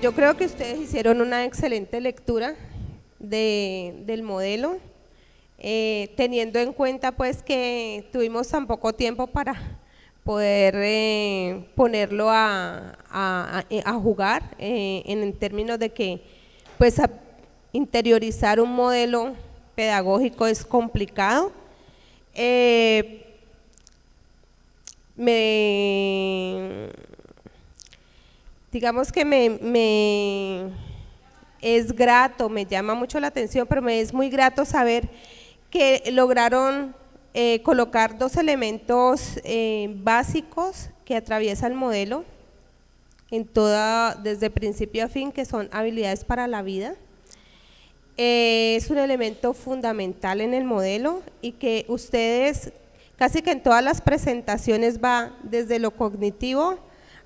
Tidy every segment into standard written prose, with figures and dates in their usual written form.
Yo creo que ustedes hicieron una excelente lectura del modelo, teniendo en cuenta pues que tuvimos tan poco tiempo para poder ponerlo a jugar, en términos de que pues interiorizar un modelo pedagógico es complicado. Digamos que me es grato, me llama mucho la atención, pero me es muy grato saber que lograron colocar dos elementos básicos que atraviesa el modelo en toda, desde principio a fin, que son habilidades para la vida. Es un elemento fundamental en el modelo y que ustedes casi que en todas las presentaciones va desde lo cognitivo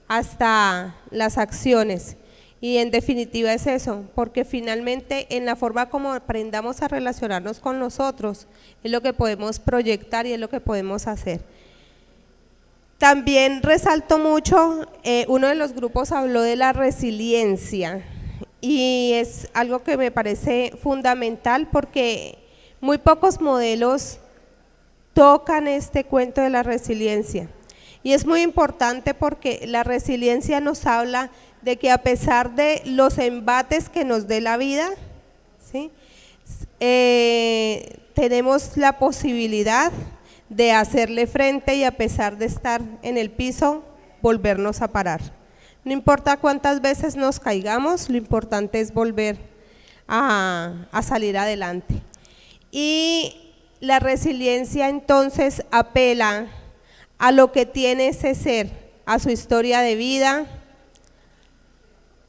hasta las acciones, y en definitiva es eso, porque finalmente en la forma como aprendamos a relacionarnos con nosotros es lo que podemos proyectar y es lo que podemos hacer. También resalto mucho, uno de los grupos habló de la resiliencia y es algo que me parece fundamental porque muy pocos modelos tocan este cuento de la resiliencia. Y es muy importante porque la resiliencia nos habla de que a pesar de los embates que nos dé la vida, ¿sí? Tenemos la posibilidad de hacerle frente y a pesar de estar en el piso, volvernos a parar. No importa cuántas veces nos caigamos, lo importante es volver a salir adelante. Y la resiliencia entonces apela a lo que tiene ese ser, a su historia de vida,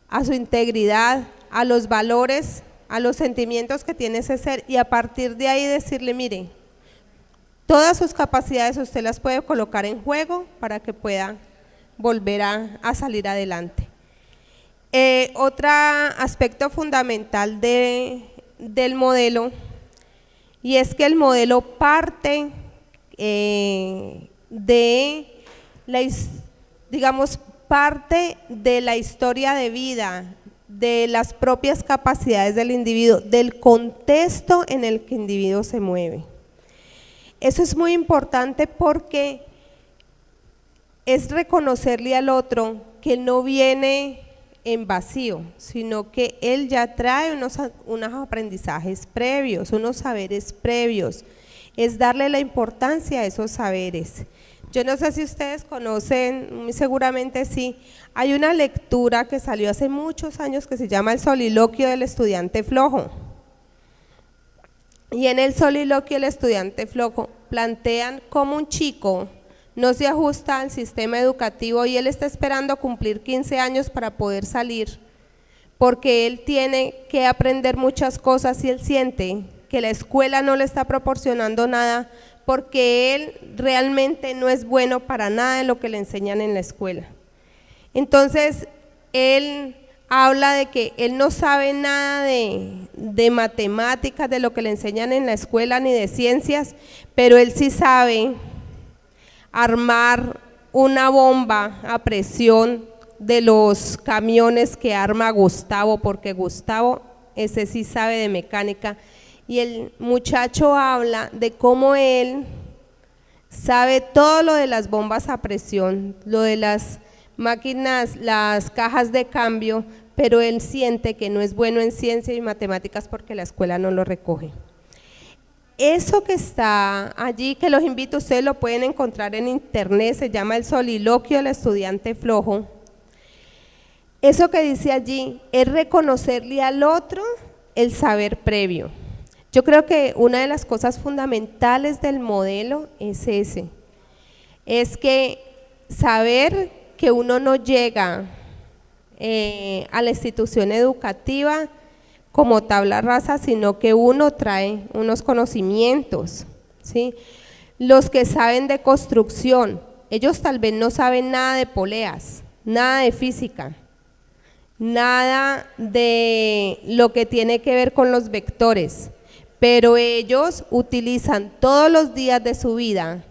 a su integridad, a los valores, a los sentimientos que tiene ese ser, y a partir de ahí decirle, mire, todas sus capacidades usted las puede colocar en juego para que pueda volver a salir adelante. Otro aspecto fundamental del modelo, y es que el modelo parte parte de la historia de vida, de las propias capacidades del individuo, del contexto en el que el individuo se mueve. Eso es muy importante porque es reconocerle al otro que no viene en vacío, sino que él ya trae unos aprendizajes previos, unos saberes previos. Es darle la importancia a esos saberes. Yo no sé si ustedes conocen, seguramente sí, hay una lectura que salió hace muchos años que se llama El soliloquio del estudiante flojo. Y en el soliloquio del estudiante flojo plantean cómo un chico no se ajusta al sistema educativo y él está esperando cumplir 15 años para poder salir, porque él tiene que aprender muchas cosas y él siente que la escuela no le está proporcionando nada porque él realmente no es bueno para nada de lo que le enseñan en la escuela. Entonces, él habla de que él no sabe nada de matemáticas, de lo que le enseñan en la escuela, ni de ciencias, pero él sí sabe armar una bomba a presión de los camiones que arma Gustavo, porque Gustavo, ese sí sabe de mecánica. Y el muchacho habla de cómo él sabe todo lo de las bombas a presión, lo de las máquinas, las cajas de cambio, pero él siente que no es bueno en ciencia y matemáticas porque la escuela no lo recoge. Eso que está allí, que los invito, ustedes lo pueden encontrar en internet, se llama El soliloquio del estudiante flojo. Eso que dice allí es reconocerle al otro el saber previo. Yo creo que una de las cosas fundamentales del modelo es que saber que uno no llega a la institución educativa como tabla rasa, sino que uno trae unos conocimientos, ¿sí? Los que saben de construcción, ellos tal vez no saben nada de poleas, nada de física, nada de lo que tiene que ver con los vectores, pero ellos utilizan todos los días de su vida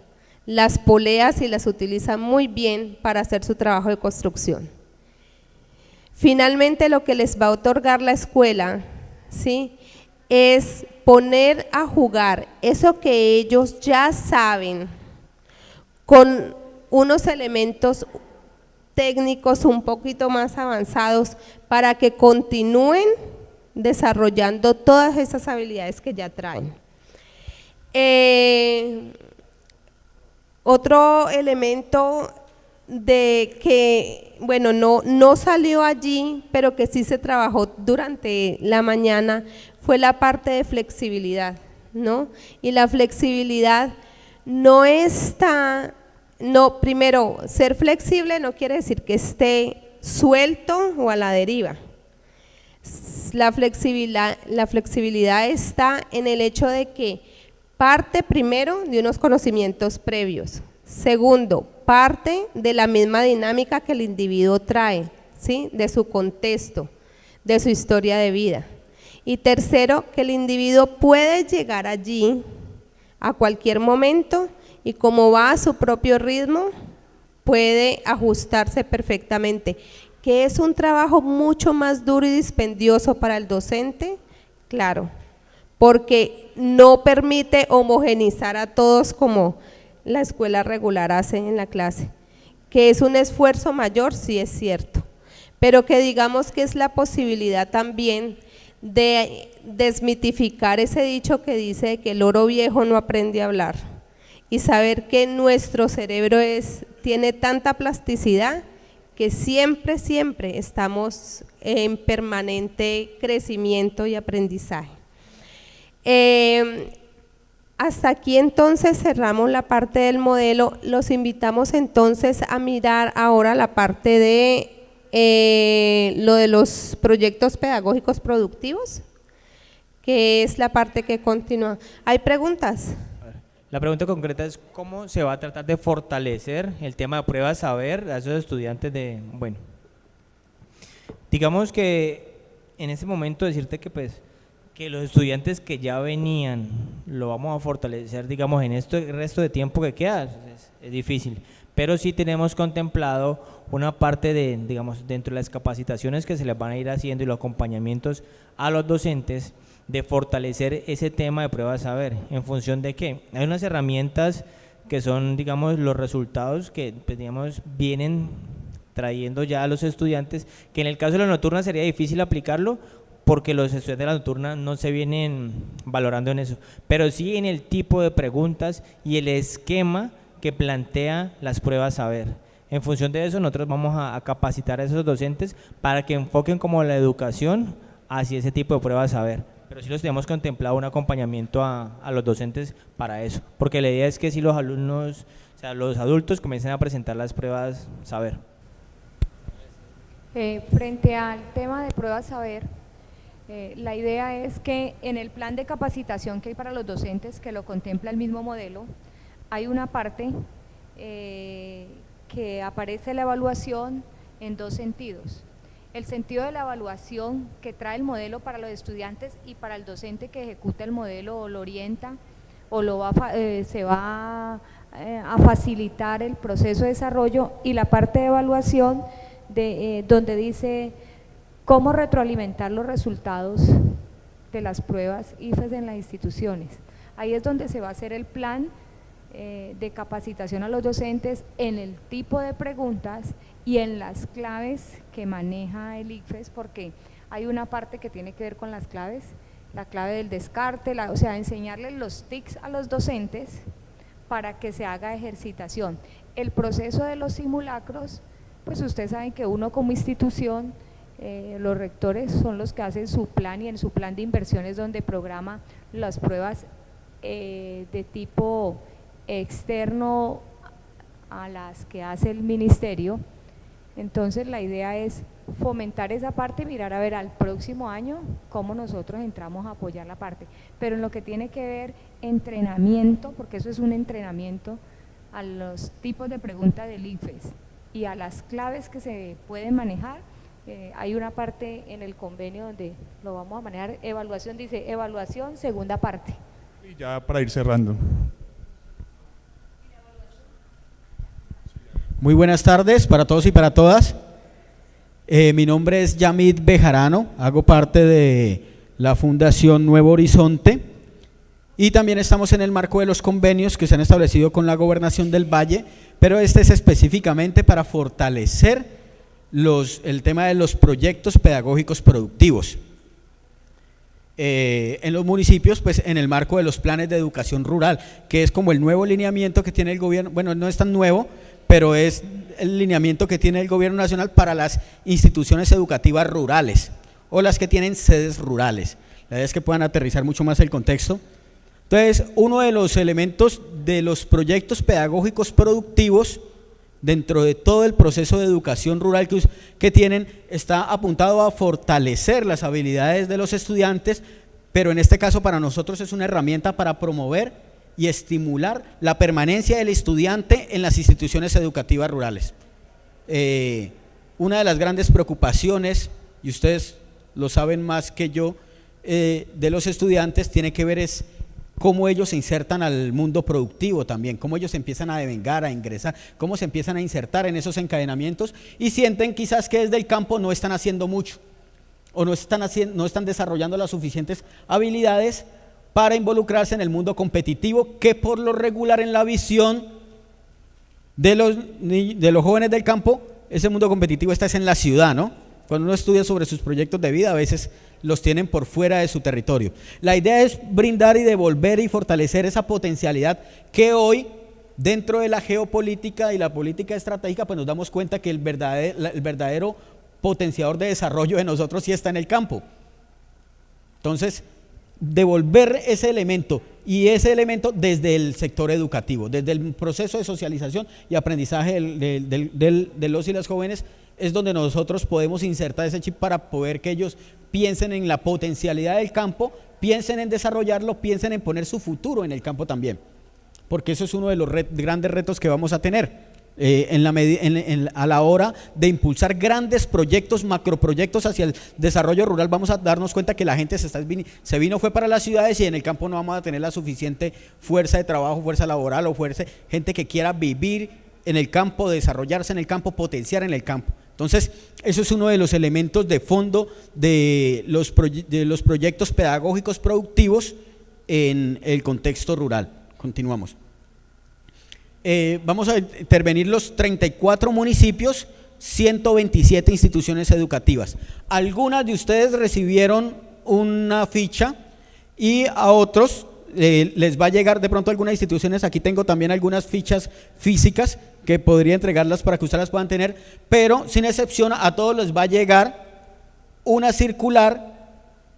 las poleas y las utilizan muy bien para hacer su trabajo de construcción. Finalmente, lo que les va a otorgar la escuela, ¿sí?, es poner a jugar eso que ellos ya saben con unos elementos técnicos un poquito más avanzados para que continúen desarrollando todas esas habilidades que ya traen. Otro elemento de que, bueno, no salió allí, pero que sí se trabajó durante la mañana, fue la parte de flexibilidad, ¿no? Y la flexibilidad no está, no, primero, ser flexible no quiere decir que esté suelto o a la deriva. La flexibilidad está en el hecho de que parte primero de unos conocimientos previos. Segundo, parte de la misma dinámica que el individuo trae, ¿sí?, de su contexto, de su historia de vida. Y tercero, que el individuo puede llegar allí a cualquier momento y como va a su propio ritmo, puede ajustarse perfectamente. ¿Que es un trabajo mucho más duro y dispendioso para el docente? Claro, porque no permite homogeneizar a todos como la escuela regular hace en la clase. Que es un esfuerzo mayor, sí es cierto, pero que digamos que es la posibilidad también de desmitificar ese dicho que dice que el loro viejo no aprende a hablar y saber que nuestro cerebro tiene tanta plasticidad que siempre estamos en permanente crecimiento y aprendizaje. Hasta aquí entonces cerramos la parte del modelo. Los invitamos entonces a mirar ahora la parte de lo de los proyectos pedagógicos productivos, que es la parte que continúa. ¿Hay preguntas? La pregunta concreta es cómo se va a tratar de fortalecer el tema de pruebas saber a esos estudiantes de, bueno, digamos que en ese momento decirte que pues que los estudiantes que ya venían lo vamos a fortalecer, digamos, en el resto de tiempo que queda, es difícil, pero sí tenemos contemplado una parte de, digamos, dentro de las capacitaciones que se les van a ir haciendo y los acompañamientos a los docentes, de fortalecer ese tema de pruebas saber. ¿En función de qué? Hay unas herramientas que son, digamos, los resultados que, pues, digamos, vienen trayendo ya a los estudiantes, que en el caso de la nocturna sería difícil aplicarlo porque los estudiantes de la nocturna no se vienen valorando en eso, pero sí en el tipo de preguntas y el esquema que plantea las pruebas saber. En función de eso nosotros vamos a capacitar a esos docentes para que enfoquen como la educación hacia ese tipo de pruebas saber. Pero sí los tenemos contemplado un acompañamiento a los docentes para eso, porque la idea es que si los alumnos, o sea, los adultos comiencen a presentar las pruebas saber. Frente al tema de pruebas saber, la idea es que en el plan de capacitación que hay para los docentes, que lo contempla el mismo modelo, hay una parte que aparece la evaluación en dos sentidos. El sentido de la evaluación que trae el modelo para los estudiantes y para el docente que ejecuta el modelo o lo orienta o se va a facilitar el proceso de desarrollo, y la parte de evaluación donde dice cómo retroalimentar los resultados de las pruebas IFES en las instituciones. Ahí es donde se va a hacer el plan de capacitación a los docentes en el tipo de preguntas y en las claves que maneja el ICFES, porque hay una parte que tiene que ver con las claves, la clave del descarte, o sea, enseñarles los TICs a los docentes para que se haga ejercitación. El proceso de los simulacros, pues ustedes saben que uno como institución, los rectores son los que hacen su plan, y en su plan de inversiones donde programa las pruebas de tipo externo a las que hace el ministerio. Entonces la idea es fomentar esa parte y mirar a ver al próximo año cómo nosotros entramos a apoyar la parte, pero en lo que tiene que ver entrenamiento, porque eso es un entrenamiento a los tipos de preguntas del ICFES y a las claves que se pueden manejar. Hay una parte en el convenio donde lo vamos a manejar. Evaluación, dice evaluación, segunda parte. Y ya para ir cerrando. Muy buenas tardes para todos y para todas. Mi nombre es Yamid Bejarano, hago parte de la Fundación Nuevo Horizonte y también estamos en el marco de los convenios que se han establecido con la Gobernación del Valle, pero este es específicamente para fortalecer el tema de los proyectos pedagógicos productivos. En los municipios, pues en el marco de los planes de educación rural, que es como el nuevo lineamiento que tiene el gobierno, bueno, no es tan nuevo, pero es el lineamiento que tiene el gobierno nacional para las instituciones educativas rurales o las que tienen sedes rurales. La idea es que puedan aterrizar mucho más el contexto. Entonces, uno de los elementos de los proyectos pedagógicos productivos dentro de todo el proceso de educación rural que tienen está apuntado a fortalecer las habilidades de los estudiantes, pero en este caso para nosotros es una herramienta para promover y estimular la permanencia del estudiante en las instituciones educativas rurales. Una de las grandes preocupaciones, y ustedes lo saben más que yo, de los estudiantes tiene que ver es cómo ellos se insertan al mundo productivo también, cómo ellos empiezan a devengar, a ingresar, cómo se empiezan a insertar en esos encadenamientos y sienten quizás que desde el campo no están haciendo mucho o no están desarrollando las suficientes habilidades para involucrarse en el mundo competitivo, que por lo regular en la visión de los jóvenes del campo, ese mundo competitivo está en la ciudad, ¿no? Cuando uno estudia sobre sus proyectos de vida, a veces los tienen por fuera de su territorio. La idea es brindar y devolver y fortalecer esa potencialidad que hoy, dentro de la geopolítica y la política estratégica, pues nos damos cuenta que el verdadero potenciador de desarrollo de nosotros sí está en el campo. Entonces, devolver ese elemento, y ese elemento desde el sector educativo, desde el proceso de socialización y aprendizaje de los y las jóvenes, es donde nosotros podemos insertar ese chip para poder que ellos piensen en la potencialidad del campo, piensen en desarrollarlo, piensen en poner su futuro en el campo también, porque eso es uno de los grandes retos que vamos a tener a la hora de impulsar grandes proyectos, macroproyectos hacia el desarrollo rural. Vamos a darnos cuenta que la gente se vino fue para las ciudades y en el campo no vamos a tener la suficiente fuerza de trabajo, fuerza laboral o gente que quiera vivir en el campo, desarrollarse en el campo, potenciar en el campo. Entonces, eso es uno de los elementos de fondo de los proyectos pedagógicos productivos en el contexto rural. Continuamos. Vamos a intervenir los 34 municipios, 127 instituciones educativas. Algunas de ustedes recibieron una ficha y a otros les va a llegar de pronto algunas instituciones. Aquí tengo también algunas fichas físicas que podría entregarlas para que ustedes las puedan tener, pero sin excepción a todos les va a llegar una circular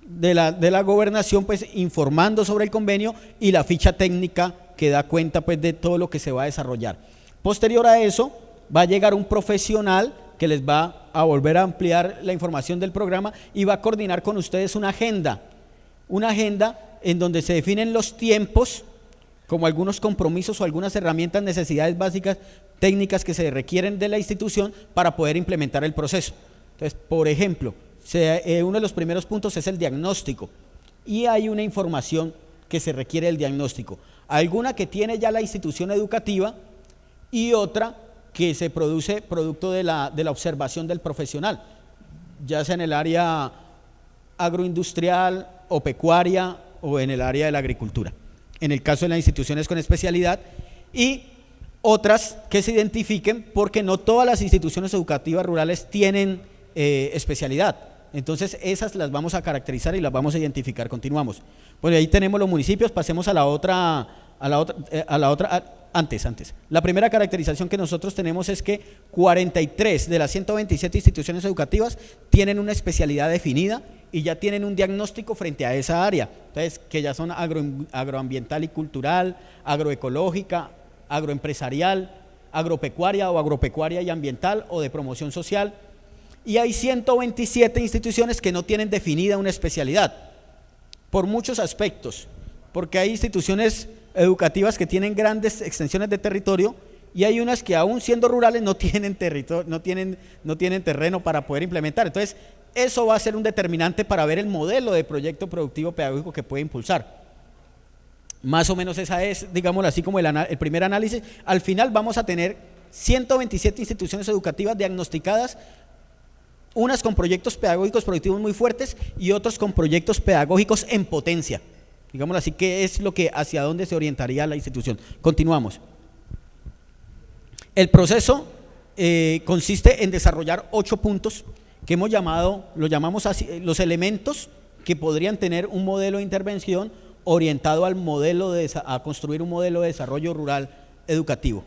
de la gobernación, pues informando sobre el convenio y la ficha técnica que da cuenta pues de todo lo que se va a desarrollar. Posterior a eso va a llegar un profesional que les va a volver a ampliar la información del programa y va a coordinar con ustedes una agenda en donde se definen los tiempos, como algunos compromisos o algunas herramientas, necesidades básicas, técnicas que se requieren de la institución para poder implementar el proceso. Entonces, por ejemplo, uno de los primeros puntos es el diagnóstico y hay una información que se requiere del diagnóstico, alguna que tiene ya la institución educativa y otra que se produce producto de la observación del profesional, ya sea en el área agroindustrial o pecuaria o en el área de la agricultura, en el caso de las instituciones con especialidad, y otras que se identifiquen porque no todas las instituciones educativas rurales tienen especialidad. Entonces esas las vamos a caracterizar y las vamos a identificar. Continuamos. Pues ahí tenemos los municipios, pasemos a la otra, antes. La primera caracterización que nosotros tenemos es que 43 de las 127 instituciones educativas tienen una especialidad definida y ya tienen un diagnóstico frente a esa área. Entonces, que ya son agroambiental y cultural, agroecológica, agroempresarial, agropecuaria o agropecuaria y ambiental o de promoción social. Y hay 127 instituciones que no tienen definida una especialidad, por muchos aspectos, porque hay instituciones educativas que tienen grandes extensiones de territorio y hay unas que aún siendo rurales no tienen territorio, no tienen terreno para poder implementar. Entonces, eso va a ser un determinante para ver el modelo de proyecto productivo pedagógico que puede impulsar. Más o menos esa es, digámoslo así, como el primer análisis. Al final vamos a tener 127 instituciones educativas diagnosticadas unas con proyectos pedagógicos productivos muy fuertes y otros con proyectos pedagógicos en potencia. Digámoslo así, que es lo que hacia dónde se orientaría la institución. Continuamos. El proceso consiste en desarrollar 8 puntos que lo llamamos así, los elementos que podrían tener un modelo de intervención orientado al a construir un modelo de desarrollo rural educativo.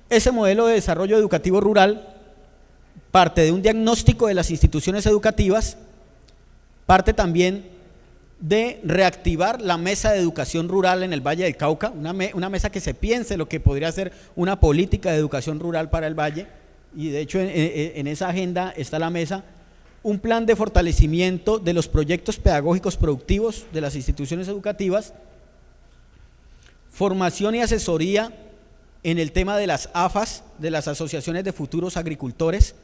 Ese modelo de desarrollo educativo rural parte de un diagnóstico de las instituciones educativas, parte también de reactivar la mesa de educación rural en el Valle del Cauca, una mesa que se piense lo que podría ser una política de educación rural para el Valle, y de hecho en esa agenda está la mesa, un plan de fortalecimiento de los proyectos pedagógicos productivos de las instituciones educativas, formación y asesoría en el tema de las AFAs, de las asociaciones de futuros agricultores,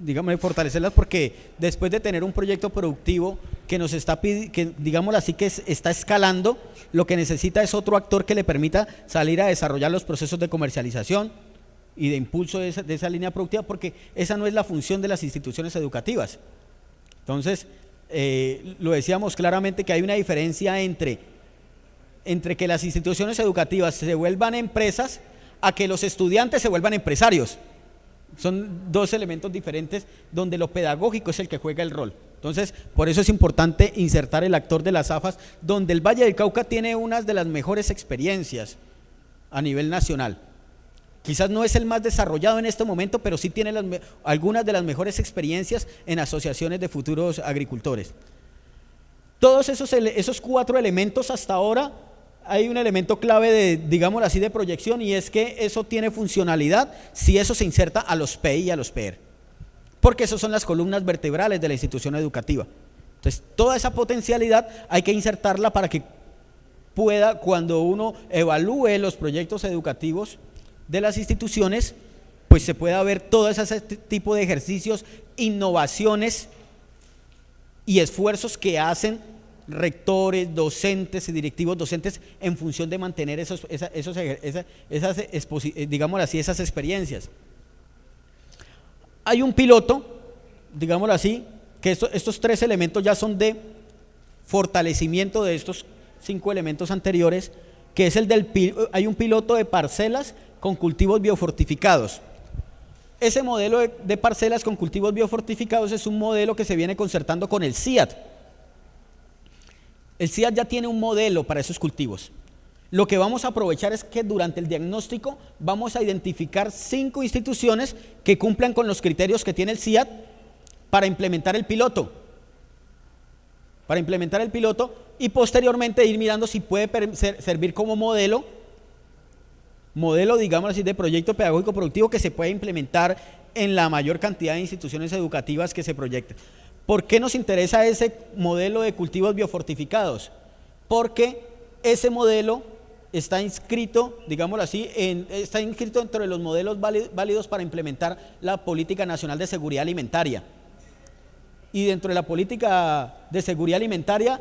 digamos, fortalecerlas, porque después de tener un proyecto productivo que nos está pidiendo, que digámoslo así, que está escalando, lo que necesita es otro actor que le permita salir a desarrollar los procesos de comercialización y de impulso de esa línea productiva, porque esa no es la función de las instituciones educativas. Entonces, lo decíamos claramente que hay una diferencia entre que las instituciones educativas se vuelvan empresas a que los estudiantes se vuelvan empresarios. Son dos elementos diferentes donde lo pedagógico es el que juega el rol. Entonces, por eso es importante insertar el actor de las AFAs, donde el Valle del Cauca tiene unas de las mejores experiencias a nivel nacional. Quizás no es el más desarrollado en este momento, pero sí tiene algunas de las mejores experiencias en asociaciones de futuros agricultores. Todos esos 4 elementos hasta ahora, hay un elemento clave de, digámoslo así, de proyección, y es que eso tiene funcionalidad si eso se inserta a los PEI y a los PER, porque esas son las columnas vertebrales de la institución educativa. Entonces, toda esa potencialidad hay que insertarla para que pueda, cuando uno evalúe los proyectos educativos de las instituciones, pues se pueda ver todo ese tipo de ejercicios, innovaciones y esfuerzos que hacen rectores, docentes y directivos docentes en función de mantener digámoslo así, esas experiencias. Hay un piloto, digámoslo así, que estos 3 elementos ya son de fortalecimiento de estos 5 elementos anteriores, que es hay un piloto de parcelas con cultivos biofortificados. Ese modelo de parcelas con cultivos biofortificados es un modelo que se viene concertando con el CIAT. El CIAT ya tiene un modelo para esos cultivos. Lo que vamos a aprovechar es que durante el diagnóstico vamos a identificar 5 instituciones que cumplan con los criterios que tiene el CIAT para implementar el piloto. Y posteriormente ir mirando si puede servir como modelo, digamos así, de proyecto pedagógico productivo que se puede implementar en la mayor cantidad de instituciones educativas que se proyecten. ¿Por qué nos interesa ese modelo de cultivos biofortificados? Porque ese modelo está inscrito, digámoslo así, está inscrito dentro de los modelos válidos para implementar la Política Nacional de Seguridad Alimentaria. Y dentro de la Política de Seguridad Alimentaria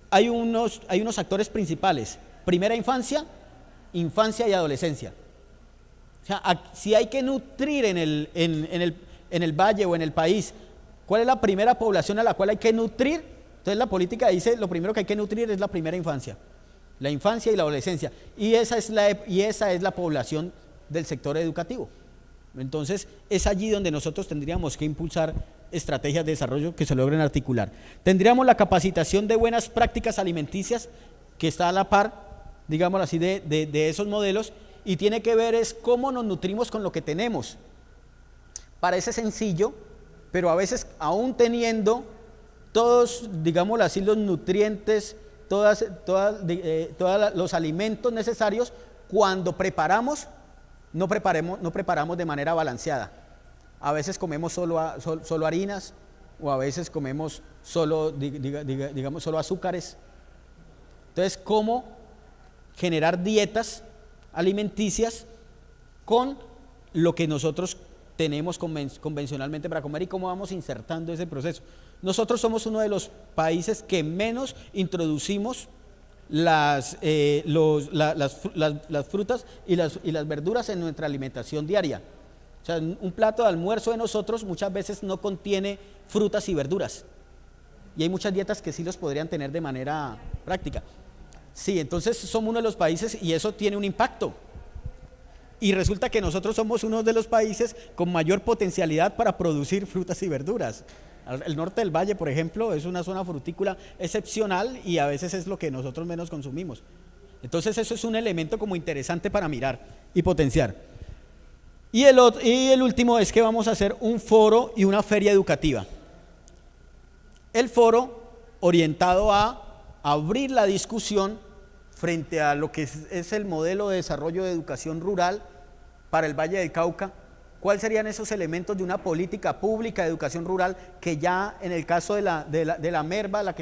hay unos actores principales: primera infancia, infancia y adolescencia. O sea, si hay que nutrir en el valle o en el país, ¿cuál es la primera población a la cual hay que nutrir? Entonces la política dice, lo primero que hay que nutrir es la primera infancia, la infancia y la adolescencia, y esa es la población del sector educativo. Entonces es allí donde nosotros tendríamos que impulsar estrategias de desarrollo que se logren articular. Tendríamos la capacitación de buenas prácticas alimenticias, que está a la par, digámoslo así, de esos modelos, y tiene que ver es cómo nos nutrimos con lo que tenemos. Parece sencillo, pero a veces, aún teniendo todos, digámoslo así, los nutrientes, todos los alimentos necesarios, cuando preparamos, no preparamos de manera balanceada. A veces comemos solo harinas, o a veces comemos digamos, solo azúcares. Entonces, ¿cómo generar dietas alimenticias con lo que nosotros tenemos convencionalmente para comer, y cómo vamos insertando ese proceso? Nosotros somos uno de los países que menos introducimos las frutas y las verduras en nuestra alimentación diaria. O sea, un plato de almuerzo de nosotros muchas veces no contiene frutas y verduras. Y hay muchas dietas que sí los podrían tener de manera práctica. Sí, entonces somos uno de los países y eso tiene un impacto. Y resulta que nosotros somos uno de los países con mayor potencialidad para producir frutas y verduras. El norte del valle, por ejemplo, es una zona frutícola excepcional y a veces es lo que nosotros menos consumimos. Entonces eso es un elemento como interesante para mirar y potenciar. Y el último es que vamos a hacer un foro y una feria educativa. El foro orientado a abrir la discusión frente a lo que es el modelo de desarrollo de educación rural para el Valle del Cauca. ¿Cuáles serían esos elementos de una política pública de educación rural que ya en el caso de la MERVA,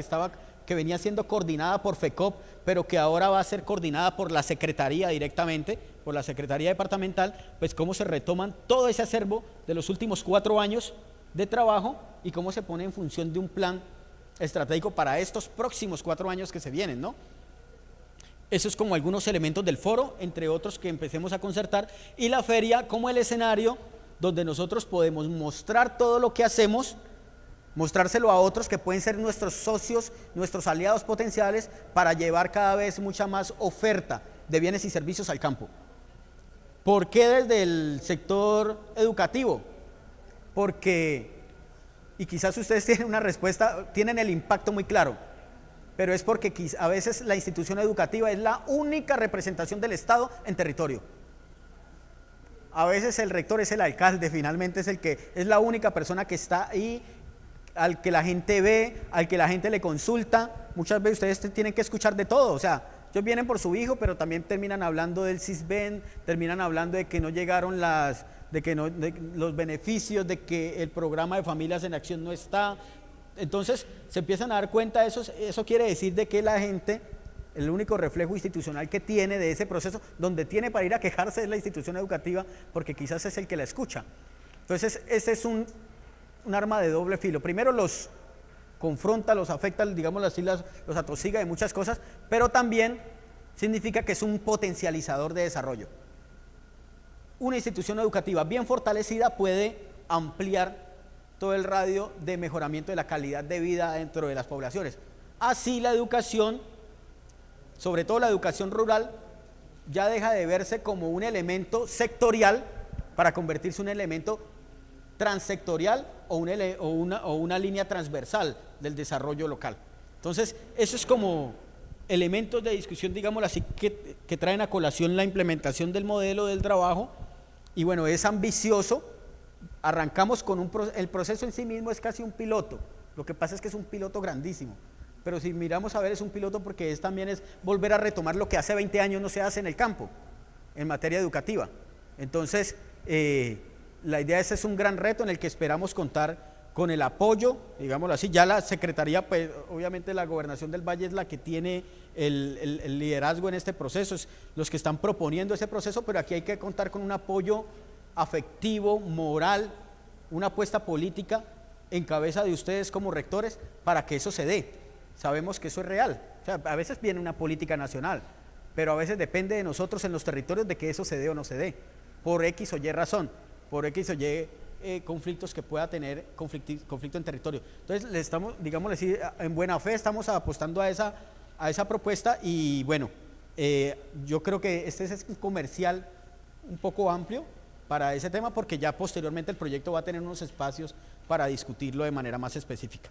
que venía siendo coordinada por FECOP, pero que ahora va a ser coordinada por la Secretaría directamente, por la Secretaría Departamental, pues cómo se retoman todo ese acervo de los últimos 4 años de trabajo y cómo se pone en función de un plan estratégico para estos próximos 4 años que se vienen, ¿no? Eso es como algunos elementos del foro, entre otros que empecemos a concertar, y la feria como el escenario donde nosotros podemos mostrar todo lo que hacemos, mostrárselo a otros que pueden ser nuestros socios, nuestros aliados potenciales, para llevar cada vez mucha más oferta de bienes y servicios al campo. ¿Por qué desde el sector educativo? Porque, y quizás ustedes tienen una respuesta, tienen el impacto muy claro, pero es porque a veces la institución educativa es la única representación del Estado en territorio. A veces el rector es el alcalde, finalmente es la única persona que está ahí, al que la gente ve, al que la gente le consulta. Muchas veces ustedes tienen que escuchar de todo, o sea, ellos vienen por su hijo, pero también terminan hablando del CISBEN, terminan hablando de que no llegaron de los beneficios, de que el programa de Familias en Acción no está. Entonces se empiezan a dar cuenta, eso quiere decir de que la gente, el único reflejo institucional que tiene de ese proceso, donde tiene para ir a quejarse es la institución educativa, porque quizás es el que la escucha. Entonces ese es un arma de doble filo. Primero los confronta, los afecta, digamos así, los atosiga de muchas cosas, pero también significa que es un potencializador de desarrollo. Una institución educativa bien fortalecida puede ampliar todo el radio de mejoramiento de la calidad de vida dentro de las poblaciones. Así la educación, sobre todo la educación rural, ya deja de verse como un elemento sectorial para convertirse en un elemento transsectorial o una línea transversal del desarrollo local. Entonces, eso es como elementos de discusión, digámoslo así, que traen a colación la implementación del modelo del trabajo. Y bueno, es ambicioso. Arrancamos con el proceso en sí mismo es casi un piloto. Lo que pasa es que es un piloto grandísimo. Pero si miramos a ver, es un piloto porque también es volver a retomar lo que hace 20 años no se hace en el campo, en materia educativa. Entonces, la idea es un gran reto en el que esperamos contar con el apoyo, digámoslo así. Ya la Secretaría, pues obviamente la Gobernación del Valle es la que tiene el liderazgo en este proceso, es los que están proponiendo ese proceso, pero aquí hay que contar con un apoyo afectivo, moral, una apuesta política en cabeza de ustedes como rectores para que eso se dé. Sabemos que eso es real, o sea, a veces viene una política nacional, pero a veces depende de nosotros en los territorios de que eso se dé o no se dé, por X o Y razón, por X o Y conflictos que pueda tener conflicto en territorio. Entonces, le estamos, digámosle así, en buena fe estamos apostando a esa propuesta y bueno, yo creo que este es un comercial un poco amplio para ese tema porque ya posteriormente el proyecto va a tener unos espacios para discutirlo de manera más específica.